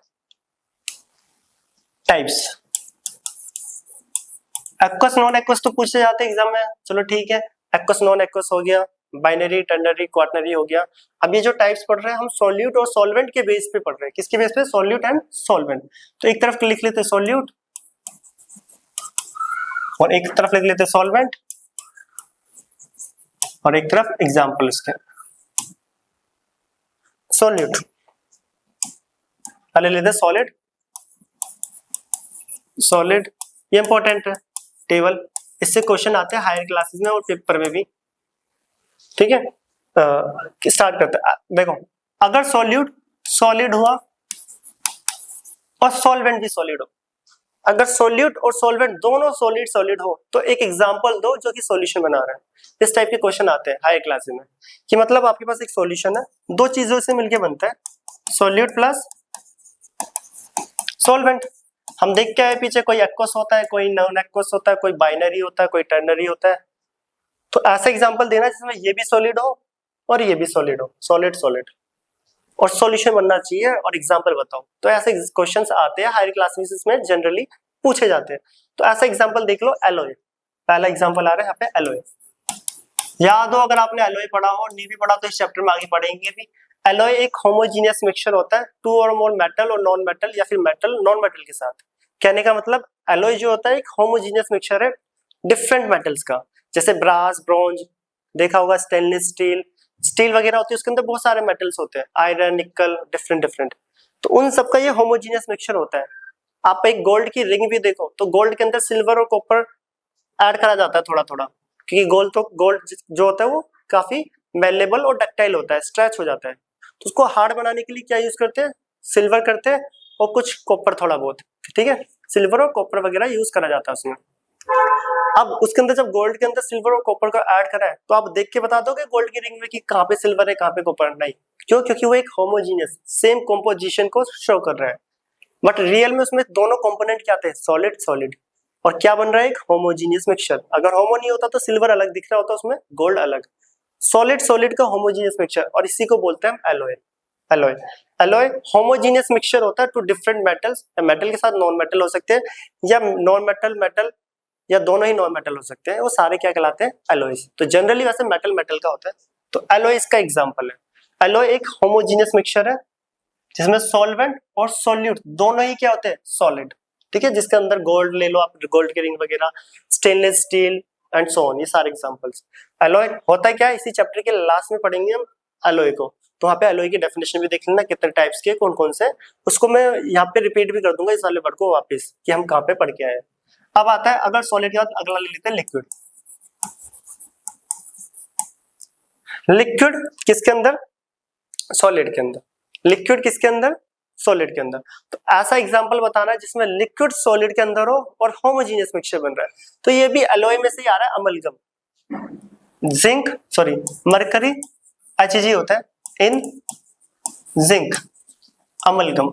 टाइप्स। एक्वस नॉन एक्वस तो पूछे जाते हैं एग्जाम में, चलो ठीक है, एक्वस नॉन एक्वस हो गया, बाइनरी, टर्नरी, क्वार्टनरी हो गया। अब ये जो टाइप्स पढ़ रहे हैं हम सॉल्यूट और सॉल्वेंट के बेस पे पढ़ रहे हैं। किसके बेस पे? Solute and solvent. तो एक तरफ लिख लेते हैं सॉल्यूट और एक तरफ लिख लेते हैं सॉल्वेंट, और एक तरफ एग्जाम्पल इसके। सॉल्यूट पहले लेते हैं सॉलिड। सॉलिड ये इंपॉर्टेंट है टेबल, इससे क्वेश्चन आते हैं हायर क्लासेस में और पेपर में भी, ठीक है। स्टार्ट करते हैं। देखो, अगर सॉल्यूट सॉलिड हुआ और सॉल्वेंट भी सॉलिड हो, अगर सॉल्यूट और सॉल्वेंट दोनों सॉलिड सॉलिड हो तो एक एग्जांपल दो जो कि सॉल्यूशन बना रहा है। इस टाइप के क्वेश्चन आते हैं हायर क्लासेस में, कि मतलब आपके पास एक सॉल्यूशन है, दो चीजों से मिलके बनता है, सॉल्यूट प्लस सॉल्वेंट। हम देख के आए पीछे, कोई एक्वस होता है, कोई नॉन एक्वस होता है, कोई बाइनरी होता है, कोई टर्नरी होता है। तो ऐसा एग्जांपल देना जिसमें ये भी सॉलिड हो और ये भी सॉलिड हो, सॉलिड सॉलिड, और सॉल्यूशन बनना चाहिए और एग्जांपल बताओ। तो ऐसे क्वेश्चंस आते हैं हायर क्लासेस में, जनरली पूछे जाते हैं। तो ऐसा एग्जांपल देख लो, एलॉय, पहला एग्जांपल आ रहा है यहाँ पे एलॉय। याद हो अगर आपने एलॉय पढ़ा हो, नहीं भी पढ़ा तो इस चैप्टर में आगे पढ़ेंगे भी। एलॉय एक होमोजीनियस मिक्सचर होता है, टू और मोर मेटल और नॉन मेटल या फिर मेटल नॉन मेटल के साथ। कहने का मतलब एलॉय जो होता है एक होमोजीनियस मिक्सचर है डिफरेंट मेटल्स का, जैसे ब्रास, ब्रॉन्ज, देखा होगा स्टेनलेस स्टील, स्टील वगैरह होती है, उसके अंदर बहुत सारे मेटल्स होते हैं, आयरन, निकल, डिफरेंट डिफरेंट। तो उन सबका ये होमोजीनियस मिक्सचर होता है। आप एक गोल्ड की रिंग भी देखो तो गोल्ड के अंदर सिल्वर और कॉपर ऐड करा जाता है थोड़ा थोड़ा, क्योंकि गोल्ड जो होता है वो काफी मेलेबल और डक्टाइल होता है, स्ट्रेच हो जाता है। तो उसको हार्ड बनाने के लिए क्या यूज करते हैं, सिल्वर करते हैं और कुछ कॉपर थोड़ा बहुत, ठीक है, सिल्वर और कॉपर वगैरह यूज करा जाता है उसमें। अब उसके अंदर जब गोल्ड के अंदर सिल्वर और कॉपर को ऐड करा है तो आप देख के बता दोगे गोल्ड की रिंग में कि कहाँ पे सिल्वर है कहाँ पे कॉपर, नहीं। क्यों? क्योंकि वो एक होमोजीनियस सेम कॉम्पोजिशन को शो कर रहा है। बट रियल में उसमें दोनों कंपोनेंट क्या थे, सॉलिड सॉलिड, और क्या बन रहा है, एक होमोजीनियस मिक्सचर। अगर होमो नहीं होता तो सिल्वर अलग दिख रहा होता, उसमें गोल्ड अलग, सॉलिड सॉलिड का होमोजीनियस मिक्सचर, और इसी को बोलते हैं alloy. Alloy alloy homogeneous mixture होता है टू डिफरेंट मेटल्स, या मेटल के साथ नॉन मेटल हो सकते हैं, या नॉन मेटल मेटल, या दोनों ही नॉन मेटल हो सकते हैं, वो सारे क्या कहलाते हैं, एलॉयज। तो जनरली वैसे मेटल मेटल का होता है, तो एलॉय इसका एग्जांपल है। एलॉय एक होमोजीनियस मिक्सचर है जिसमें सॉल्वेंट और सॉल्यूट दोनों ही क्या होते हैं, सॉलिड, ठीक है, जिसके अंदर गोल्ड ले लो आप, गोल्ड की रिंग वगैरह, stainless steel and so on, ये सारे एग्जांपल्स। एलॉय होता है क्या, इसी चैप्टर के लास्ट में पढ़ेंगे हम एलॉय को, तो वहाँ पे एलॉय की डेफिनेशन भी देख लेना, कितने टाइप्स के कौन कौन से, उसको मैं यहाँ पे रिपीट भी कर दूंगा इस वाले वर्ड को वापस, कि हम कहाँ पे पढ़ के आए। अब आता है अगर सॉलिड के बाद अगला ले लेते हैं लिक्विड। लिक्विड किसके अंदर, सॉलिड के अंदर, लिक्विड किसके अंदर, सॉलिड के अंदर। तो ऐसा एग्जांपल बताना है जिसमें लिक्विड सॉलिड के अंदर हो और होमोजीनियस मिक्सचर बन रहा है। तो ये भी एलॉय में से ही आ रहा है, amalgam. Zinc sorry mercury Hg होता है इन जिंक, अमलगम।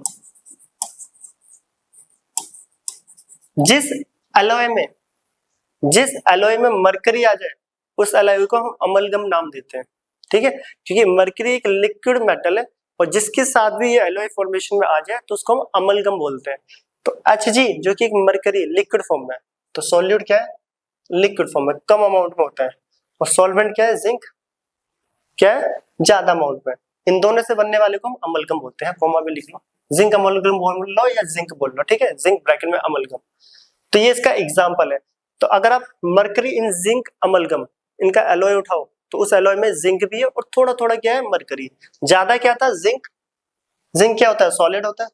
जिस एलॉय में मरकरी आ जाए उस एलॉय को हम अमलगम नाम देते हैं, ठीक है, क्योंकि मरकरी एक लिक्विड मेटल है और जिसके साथ भी ये एलॉय फॉर्मेशन में आ जाए तो उसको हम अमलगम बोलते हैं। तो Hg जो कि एक मरकरी लिक्विड फॉर्म में है, तो सॉल्यूट क्या है, लिक्विड फॉर्म में कम अमाउंट में होता है, और सॉल्वेंट क्या है, जिंक क्या है, ज्यादा अमाउंट में। इन दोनों से बनने वाले को हम अमलगम बोलते हैं, कॉमा में लिख लो, जिंक अमलगम बोल लो या जिंक बोल लो, ठीक है, जिंक ब्रैकेट में अमलगम। तो ये इसका एग्जांपल है। तो अगर आप मरकरी इन जिंक अमलगम इनका एलॉय उठाओ तो उस एलॉय में जिंक भी है और थोड़ा थोड़ा क्या है, मरकरी। ज्यादा क्या था, जिंक, जिंक क्या होता है, सॉलिड होता है,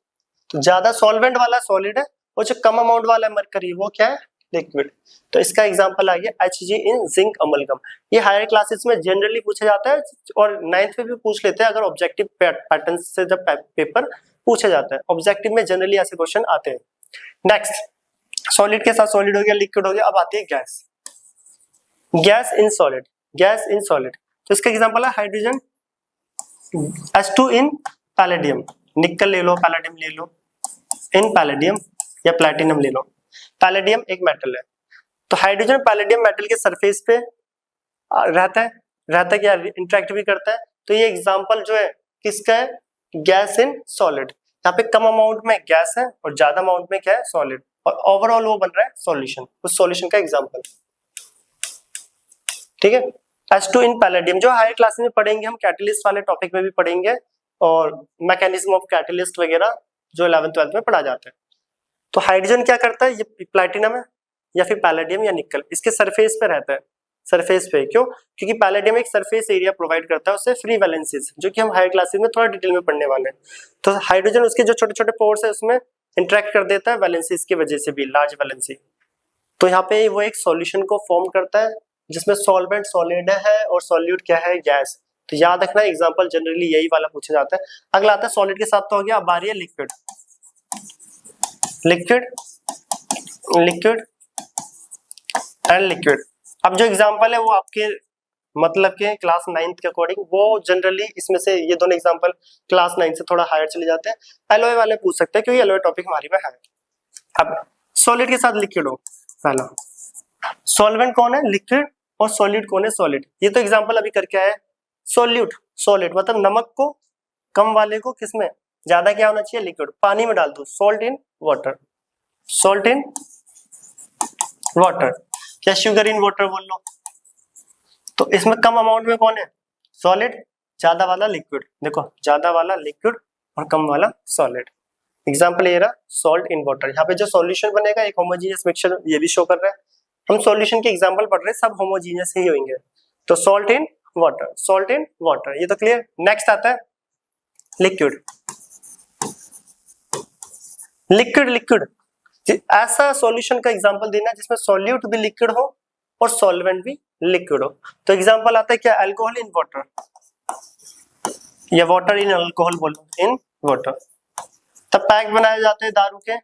तो ज्यादा सॉल्वेंट वाला सॉलिड है, और जो कम अमाउंट वाला है मरकरी वो क्या है, लिक्विड। तो इसका एग्जांपल आ गया Hg इन जिंक अमलगम। ये हायर क्लासेस में जनरली पूछा जाता है और 9th में भी पूछ लेते हैं अगर ऑब्जेक्टिव पैटर्न से जब पेपर पूछा जाता है। ऑब्जेक्टिव में जनरली ऐसे क्वेश्चन आते हैं। नेक्स्ट, सॉलिड के साथ सॉलिड हो गया, लिक्विड हो गया, अब आती है gas. Gas in solid, gas in solid, तो इसका एग्जांपल है हाइड्रोजन H2 इन पैलेडियम, निकल ले लो, पैलेडियम ले लो, इन पैलेडियम या प्लैटिनम ले लो। पैलेडियम एक मेटल है, तो हाइड्रोजन पैलेडियम मेटल के सरफेस पे रहता है क्या, इंटरेक्ट भी करता है। तो ये एग्जांपल जो है किसका है, गैस इन सॉलिड। यहाँ पे कम अमाउंट में गैस है और ज्यादा अमाउंट में क्या है, सॉलिड, और ओवरऑल वो बन रहा है सॉल्यूशन, उस सॉल्यूशन का एग्जांपल, ठीक है। H2 इन पैलेडियम जो हायर क्लास में पढ़ेंगे हम, कैटलिस्ट वाले टॉपिक में भी पढ़ेंगे, और मैकेनिज्म ऑफ कैटलिस्ट वगैरह जो 11th 12th में पढ़ा जाता है। तो हाइड्रोजन क्या करता है, ये प्लैटिनम है या फिर पैलेडियम या निकल, इसके सरफेस पे रहता है, सरफेस पे। क्यों? क्योंकि पैलेडियम एक सरफेस एरिया प्रोवाइड करता है उससे फ्री वैलेंसीज, जो कि हम हायर क्लासेस में थोड़ा डिटेल में पढ़ने वाले हैं। तो हाइड्रोजन उसके जो छोटे छोटे पोर्स है उसमें इंटरेक्ट कर देता है वैलेंसीज की वजह से भी, लार्ज वैलेंसी। तो यहाँ पे वो एक सॉल्यूशन को फॉर्म करता है जिसमें सॉल्वेंट सॉलिड है और सॉल्यूट क्या है, गैस। तो याद रखना एग्जांपल जनरली यही वाला पूछा जाता है। अगला आता है सॉलिड के साथ तो हो गया, अब आ रही है liquid. Liquid liquid and liquid. अब जो एग्जांपल है वो आपके मतलब के क्लास 9th के अकॉर्डिंग, वो जनरली इसमें से ये दोनों एग्जांपल क्लास 9 से थोड़ा हायर चले जाते हैं। एलॉय वाले पूछ सकते हैं क्योंकि एलॉय टॉपिक हमारी में है। अब सॉलिड के साथ लिक्विड हो, पहला सॉल्वेंट कौन है, लिक्विड, और सॉलिड कौन है, सॉलिड। ये तो एग्जांपल अभी करके आया है। सॉल्यूट, सॉलिड मतलब नमक को कम वाले को किसमें ज्यादा क्या होना चाहिए, लिक्विड, पानी में डाल दो, salt in water, salt in water, क्या शुगर इन वाटर बोल लो। तो इसमें कम अमाउंट में कौन है, सॉलिड, ज्यादा वाला लिक्विड। देखो ज्यादा वाला लिक्विड और कम वाला सॉलिड। एग्जांपल ये रहा सॉल्ट इन वाटर। यहाँ पे जो सॉल्यूशन बनेगा एक होमोजेनियस मिक्सचर, ये भी शो कर रहा है। हम सॉल्यूशन के एग्जांपल पढ़ रहे हैं, सब होमोजेनियस ही होंगे। तो salt in water, salt in water, ये तो क्लियर। नेक्स्ट आता है लिक्विड। लिक्विड लिक्विड ऐसा सॉल्यूशन का एग्जांपल देना जिसमें सॉल्यूट भी लिक्विड हो और सॉल्वेंट भी लिक्विड हो। तो एग्जांपल आता है क्या, अल्कोहल इन वाटर, या वाटर इन अल्कोहल बोलो, इन वाटर। तब पैक बनाए जाते हैं दारू के,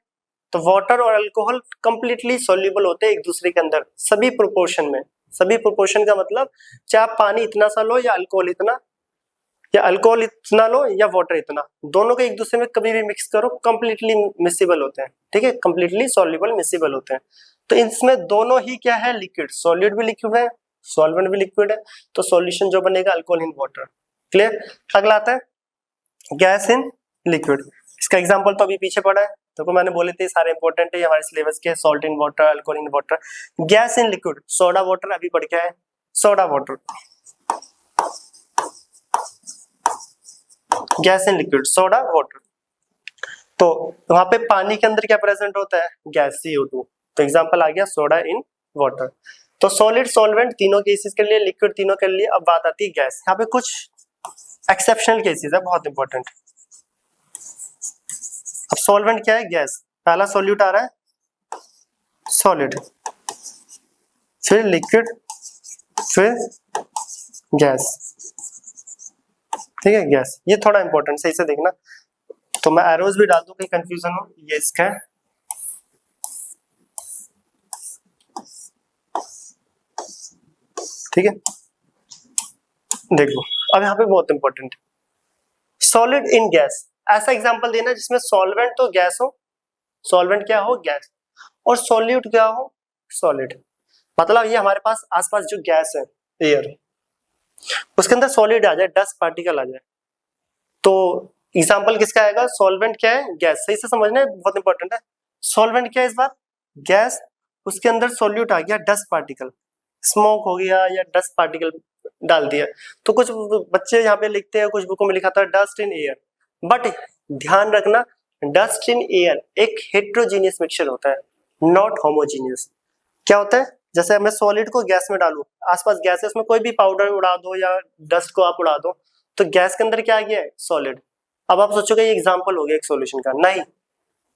तो वाटर और अल्कोहल कंप्लीटली सॉल्युबल होते हैं एक दूसरे के अंदर, सभी प्रोपोर्शन में। सभी प्रोपोर्शन का मतलब चाहे पानी इतना सा लो या अल्कोहल इतना, या अल्कोहल इतना लो या वाटर इतना, दोनों को एक दूसरे में कभी भी मिक्स करो कंप्लीटली मिसिबल होते हैं। ठीक है, कंप्लीटली सॉल्युबल मिसिबल होते हैं। तो इसमें दोनों ही क्या है, लिक्विड, सॉलिड भी लिक्विड है, सॉल्वेंट भी लिक्विड है। तो सॉल्यूशन जो बनेगा अल्कोहल इन वाटर। क्लियर। अगला आता है गैस इन लिक्विड। इसका एग्जांपल तो अभी पीछे पड़ा है, तो मैंने बोले थे सारे इंपॉर्टेंट है हमारे सिलेबस के, salt in water, alcohol in water. Gas in liquid, soda water अभी पढ़ के आए, soda water, gas in liquid, soda water. तो वहां पे पानी के अंदर क्या प्रेजेंट होता है, गैस CO2। तो एग्जांपल आ गया सोडा इन वाटर। तो सॉलिड सॉल्वेंट तीनों केसेस के लिए, लिक्विड तीनों के लिए। अब बात आती है गैस। यहाँ पे कुछ एक्सेप्शनल केसेस है, बहुत इंपॉर्टेंट। अब सॉल्वेंट क्या है, गैस। पहला सॉल्यूट आ रहा है सॉलिड, फिर लिक्विड, फिर गैस। ठीक है, गैस। ये थोड़ा इंपॉर्टेंट, सही से देखना। तो मैं एरोज भी डाल दूं कहीं कंफ्यूजन हो। ये इसका है, ठीक है। देखो अब यहाँ पे बहुत इंपॉर्टेंट है, सॉलिड इन गैस। ऐसा एग्जांपल देना जिसमें सॉल्वेंट तो गैस हो, सॉल्वेंट क्या हो, गैस, और सॉल्यूट क्या हो, सॉलिड। मतलब ये हमारे पास आसपास जो गैस है, एयर, उसके अंदर सॉलिड आ जाए, डस्ट पार्टिकल आ जाए, तो एग्जांपल किसका आएगा, सॉल्वेंट क्या है, गैस। सही से समझना है, बहुत इंपॉर्टेंट है। सॉल्वेंट क्या है इस बार, गैस, उसके अंदर सॉल्यूट आ गया, डस्ट पार्टिकल, स्मोक हो गया या डस्ट पार्टिकल डाल दिया। तो कुछ बच्चे यहाँ पे लिखते हैं, कुछ बुकों में लिखा था डस्ट इन एयर, बट ध्यान रखना डस्ट इन एयर एक हेट्रोजीनियस मिक्सचर होता है, नॉट होमोजीनियस। क्या होता है, जैसे मैं सॉलिड को गैस में डालूं, आसपास गैस है, उसमें कोई भी पाउडर उड़ा दो या डस्ट को आप उड़ा दो, तो गैस के अंदर क्या आ गया है, सॉलिड। अब आप सोचोगे ये एग्जांपल हो गया एक सॉल्यूशन का, नहीं।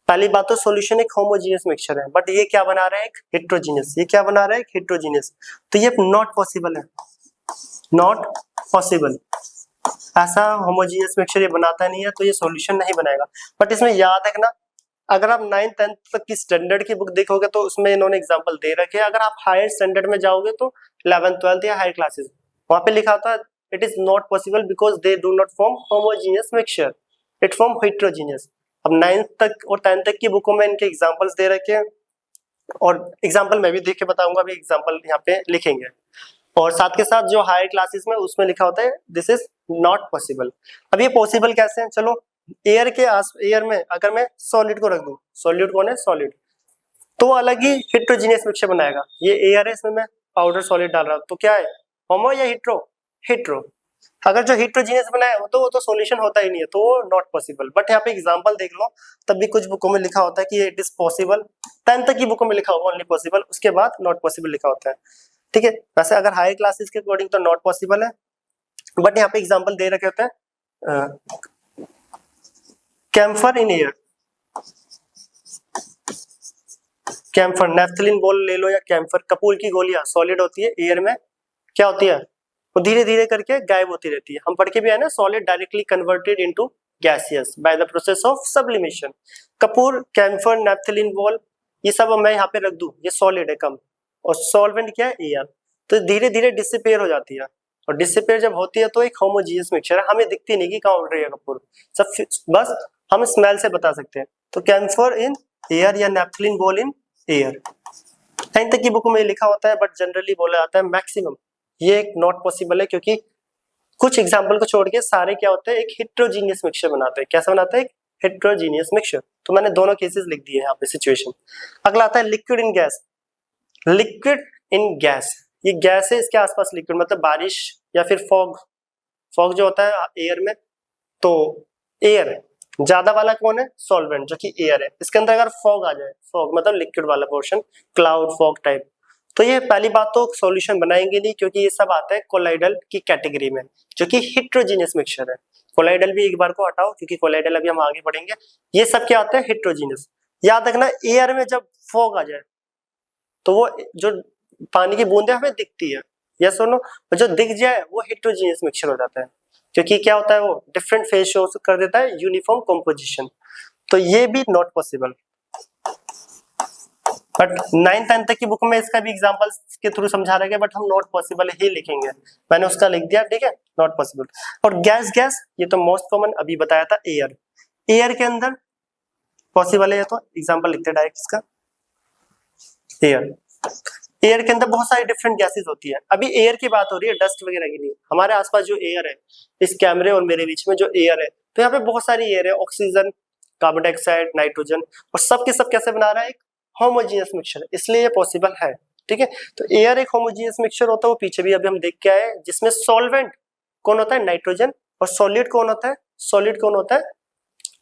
पहली बात तो सॉल्यूशन एक होमोजीनियस मिक्सचर है, बट ये क्या बना रहा है, एक हेट्रोजीनियस। ये क्या बना रहा है, एक हेट्रोजीनियस। तो ये नॉट पॉसिबल है, नॉट पॉसिबल। ऐसा होमोजीनियस मिक्सचर ये बनाता नहीं है, तो ये सॉल्यूशन नहीं बनाएगा। बट इसमें याद रखना, अगर आप 9th 10th तक की स्टैंडर्ड की बुक देखोगे तो उसमें इन्होंने एग्जांपल दे रखे हैं। अगर आप हायर स्टैंडर्ड में जाओगे तो 11th 12th या हायर क्लासेस, वहां पे लिखा था it is not possible because they do not form homogeneous mixture, it form heterogeneous. अब 9th तक और 10th तक की बुकों में इनके एग्जांपल्स दे रखे हैं, और एग्जांपल मैं भी देख के बताऊंगा, अभी एग्जांपल यहाँ पे लिखेंगे। और साथ के साथ जो हायर क्लासेस में उसमें लिखा होता है दिस इज नॉट पॉसिबल। अब ये पॉसिबल कैसे है, चलो एयर के एयर में अगर मैं सॉलिड को रख दूं, सॉलिड कौन है, सॉलिड, तो अलग ही हेट्रोजीनियस मिक्सचर बनाएगा। ये एयर है, इसमें मैं पाउडर सॉलिड डाल रहा हूं, तो क्या है, होमो या हेट्रो, हेट्रो। अगर जो हेट्रोजीनियस बनाया वो तो सॉल्यूशन होता ही नहीं है, तो वो नॉट पॉसिबल। बट यहाँ पे एग्जांपल देख लो, तब भी कुछ बुकों में लिखा होता है कि इट इज पॉसिबल। 10th तक की बुकों में लिखा होगा ओनली पॉसिबल, उसके बाद नॉट पॉसिबल लिखा होता है। ठीक है, वैसे अगर हाई क्लासेस के अकॉर्डिंग तो नॉट पॉसिबल है, बट यहाँ पे एग्जांपल दे रखे होते हैं camphor in air, camphor, naphthalene ball ले लो या कैम्फर, कपूर की गोलियां सॉलिड होती है, एयर में क्या होती है वो धीरे धीरे करके गायब होती रहती है। हम पढ़ के भी है ना, solid directly converted into gaseous by the process of sublimation. कपूर, कैम्फर, नेफ्थलीन बोल, ये सब मैं यहाँ पे रख दूं, ये सॉलिड है कम, और सॉल्वेंट क्या है एयर, तो धीरे धीरे डिसिपेयर हो जाती है, और डिसिपेयर जब होती है तो एक होमोजीनियस मिक्सचर है, हमें दिखती नहीं कि कहाँ उड़ रही है कपूर, सब बस हम स्मेल से बता सकते हैं। तो कैम्फर इन एयर या नेफ्थलीन बोल इन एयर, 10th तक की बुक में लिखा होता है, बट जनरली बोला जाता है मैक्सिमम, ये एक नॉट पॉसिबल है, क्योंकि कुछ एग्जाम्पल को छोड़ के सारे क्या होते हैं एक हेट्रोजीनियस मिक्सचर बनाते हैं। कैसा बनाते हैं? एक हेट्रोजीनियस मिक्सचर। तो मैंने दोनों केसेस लिख दिए हैं यहाँ पे सिचुएशन। अगला आता है liquid in gas. Liquid in gas, ये गैस है, इसके आसपास लिक्विड मतलब बारिश या फिर फॉग। फॉग जो होता है एयर में, तो एयर ज्यादा वाला कौन है? सॉल्वेंट, जो कि एयर है। इसके अंदर अगर फॉग आ जाए, फॉग मतलब लिक्विड वाला पोर्शन, क्लाउड फॉग टाइप, तो ये पहली बात तो सॉल्यूशन बनाएंगे नहीं, क्योंकि ये सब आता है कोलाइडल की कैटेगरी में, जो कि हेट्रोजीनियस मिक्सचर है। कोलाइडल भी एक बार को हटाओ, क्योंकि कोलाइडल अभी हम आगे बढ़ेंगे। ये सब क्या आता है? हेट्रोजीनियस। याद रखना, एयर में जब फॉग आ जाए तो वो जो पानी की बूंदे हमें दिखती है, यस और नो, जो दिख जाए वो हेट्रोजीनियस मिक्सचर हो जाता है, क्योंकि क्या होता है वो डिफरेंट फेज शो कर देता है, यूनिफॉर्म कंपोजिशन। तो ये भी not possible. But 9th 10th तक की बुक में इसका भी एग्जांपल्स के थ्रू समझा रहा है, बट हम नॉट पॉसिबल ही लिखेंगे, मैंने उसका लिख दिया, ठीक है, नॉट पॉसिबल। और गैस, गैस ये तो मोस्ट कॉमन अभी बताया था, एयर। एयर के अंदर पॉसिबल है, तो एग्जांपल लिखते डायरेक्ट इसका, एयर। एयर के अंदर बहुत सारी डिफरेंट गैसेस होती है। अभी एयर की बात हो रही है डस्ट वगैरह की नहीं, हमारे आसपास जो एयर है, इस कैमरे और मेरे बीच में जो एयर है, तो यहाँ पे बहुत सारी एयर है, ऑक्सीजन, कार्बन डाइऑक्साइड, नाइट्रोजन, और सब के सब कैसे बना रहा है? एक होमोजीनियस मिक्सचर, इसलिए ये पॉसिबल है, ठीक है। तो एयर एक होमोजीनियस मिक्सचर होता है, वो पीछे भी अभी हम देख के आए, जिसमें सॉल्वेंट कौन होता है? नाइट्रोजन, और सॉलिड कौन होता है? सॉलिड कौन होता है?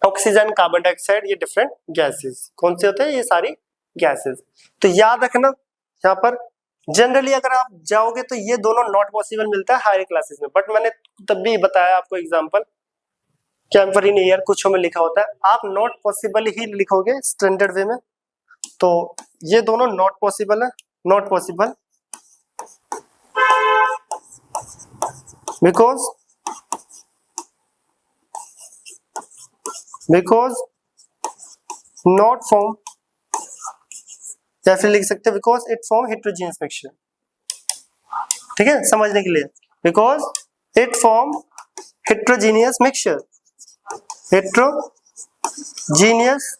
ऑक्सीजन, कार्बन डाइऑक्साइड, ये डिफरेंट गैसेस कौन से होते हैं? ये सारी गैसेस। तो याद रखना, यहाँ पर जनरली अगर आप जाओगे तो ये दोनों नॉट पॉसिबल मिलता है हायर क्लासेस में, बट मैंने तब भी बताया आपको एग्जांपल, कैम्फर इन एयर कुछ में लिखा होता है, आप नॉट पॉसिबल ही लिखोगे स्टैंडर्ड वे में, तो ये दोनों नॉट पॉसिबल है, not possible because not form, या फिर लिख सकते हैं because it form heterogeneous mixture, ठीक है, समझने के लिए, because it form heterogeneous mixture, heterogeneous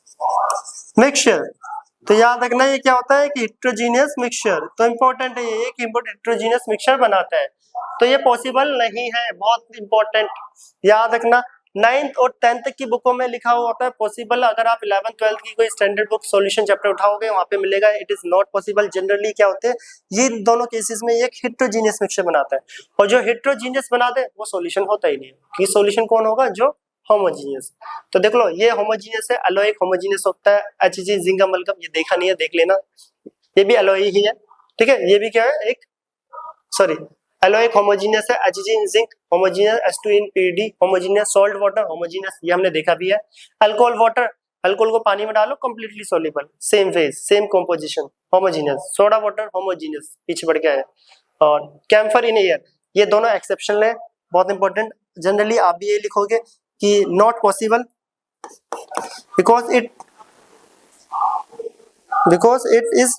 mixture. तो याद रखना ये क्या होता है कि हेट्रोजीनियस मिक्सचर, तो इंपॉर्टेंट है ये, एक हेट्रोजीनियस मिक्सचर बनाता है, तो ये पॉसिबल नहीं है, बहुत इंपॉर्टेंट याद रखना। 9th और 10th तक की बुकों में लिखा हुआ होता है पॉसिबल, अगर आप 11th 12th की कोई स्टैंडर्ड बुक सॉल्यूशन चैप्टर उठाओगे वहां पे मिलेगा it is not possible. Generally क्या होते हैं ये दोनों केसेस में एक हेट्रोजीनियस मिक्सचर बनाता है, और जो हेट्रोजीनियस बना दे वो सॉल्यूशन होता ही नहीं है, कि सॉल्यूशन कौन होगा? जो होमोजीनियस। तो देख लो, ये होमोजीनियस है, एलोइक होमोजीनियस होता है, HG जिंक अमलगम, ये देखा नहीं है, देख लेना, ये भी एलोई ही है, ठीक है। ये भी क्या है? एक सॉरी एलोइक होमोजीनियस है, HG zinc homogeneous, H2NPD homogeneous, salt water homogeneous, ये हमने देखा भी है। अल्कोहल वाटर, अल्कोहल को पानी में डालो completely soluble, same phase same composition, homogeneous. Soda water homogeneous, पीछे बढ़ गया है। और कैम्फर इन एयर, ये दोनों एक्सेप्शनल है, बहुत इंपॉर्टेंट। जनरली आप भी ये लिखोगे कि not possible because it is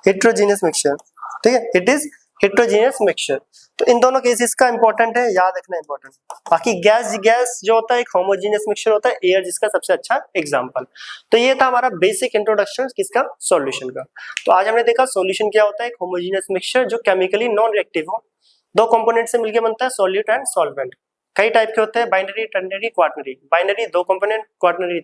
heterogeneous mixture, ठीक है, इट इज हेट्रोजीनियस मिक्सचर। तो इन दोनों केसेस का इंपॉर्टेंट है, याद रखना इंपॉर्टेंट। बाकी गैस जो होता है एक होमोजीनियस मिक्सचर होता है, एयर जिसका सबसे अच्छा एग्जांपल। तो ये था हमारा बेसिक इंट्रोडक्शन किसका? सॉल्यूशन का। तो आज हमने देखा सॉल्यूशन क्या होता है, एक होमोजीनियस मिक्सचर जो केमिकली नॉन रिएक्टिव हो, दो कंपोनेंट से मिलकर बनता है, सॉल्यूट एंड सॉल्वेंट। कई टाइप के होते हैं, binary, ternary, quaternary. Binary 2 component, quaternary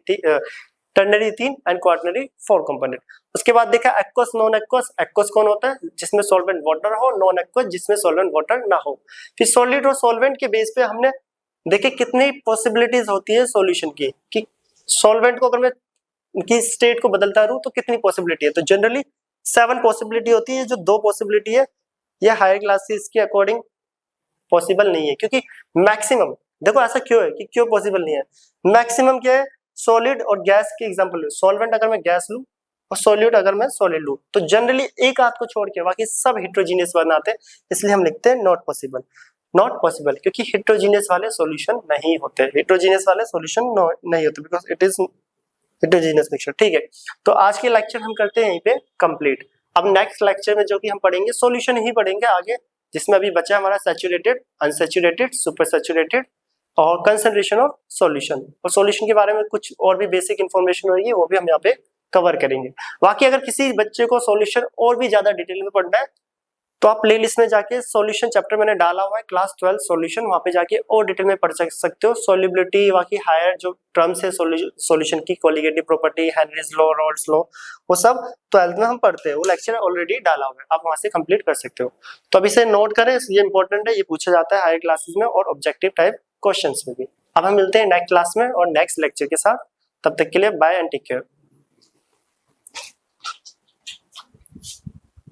ternary 3 and quaternary 4 component. उसके बाद देखा एक्वस, नॉन एक्वस। एक्वस कौन होता है? जिसमें सॉल्वेंट वाटर हो, नॉन एक्वस जिसमें सॉल्वेंट वाटर ना हो। फिर सॉलिड और सॉल्वेंट के बेस पे हमने देखे कितनी पॉसिबिलिटीज होती है सॉल्यूशन की, कि सॉल्वेंट को अगर मैं की स्टेट को बदलता रहूं तो कितनी पॉसिबिलिटी है। तो जनरली 7 पॉसिबिलिटी होती है, जो 2 पॉसिबिलिटी है ये हायर क्लासेस के अकॉर्डिंग पॉसिबल नहीं है, क्योंकि मैक्सिमम देखो ऐसा क्यों है कि क्यों पॉसिबल नहीं है। मैक्सिमम क्या है? सॉलिड और गैस के एग्जांपल, सॉल्वेंट अगर मैं गैस लूं और सोल्यूट अगर मैं सॉलिड लूं, तो जनरली एक आध को छोड़ के बाकी सब हेट्रोजीनियस बनाते हैं, इसलिए हम लिखते हैं नॉट पॉसिबल। नॉट पॉसिबल क्योंकि हेट्रोजीनियस वाले सॉल्यूशन नहीं होते, हेट्रोजीनियस वाले सॉल्यूशन नहीं होते because it is heterogeneous mixture. ठीक है, तो आज के लेक्चर हम करते हैं यहीं पे कंप्लीट। अब नेक्स्ट लेक्चर में जो कि हम पढ़ेंगे सॉल्यूशन ही पढ़ेंगे आगे, जिसमें अभी बचा हमारा सैचुरेटेड, अनसैचुरेटेड, सुपर सैचुरेटेड और कंसंट्रेशन ऑफ सॉल्यूशन। और सॉल्यूशन के बारे में कुछ और भी बेसिक इंफॉर्मेशन होगी, वो भी हम यहाँ पे कवर करेंगे। बाकी अगर किसी बच्चे को सॉल्यूशन और भी ज्यादा डिटेल में पढ़ना है तो आप प्लेलिस्ट में जाके सॉल्यूशन चैप्टर मैंने डाला हुआ है क्लास 12 सॉल्यूशन, वहां पे जाके और डिटेल में पढ़ सकते हो। सॉल्युबिलिटी, बाकी हायर जो टर्म्स है सॉल्यूशन की, colligative property, Henry's law, Rawls law, वो सब 12th में हम पढ़ते हैं, वो लेक्चर ऑलरेडी डाला हुआ है, आप वहां से कंप्लीट कर सकते हो। तो अब इसे नोट करें, ये इंपॉर्टेंट है, ये पूछा जाता है हायर क्लासेस में और ऑब्जेक्टिव टाइप क्वेश्चंस में भी। अब हम मिलते हैं नेक्स्ट क्लास में और नेक्स्ट लेक्चर के साथ, तब तक के लिए बाय एंड टेक केयर।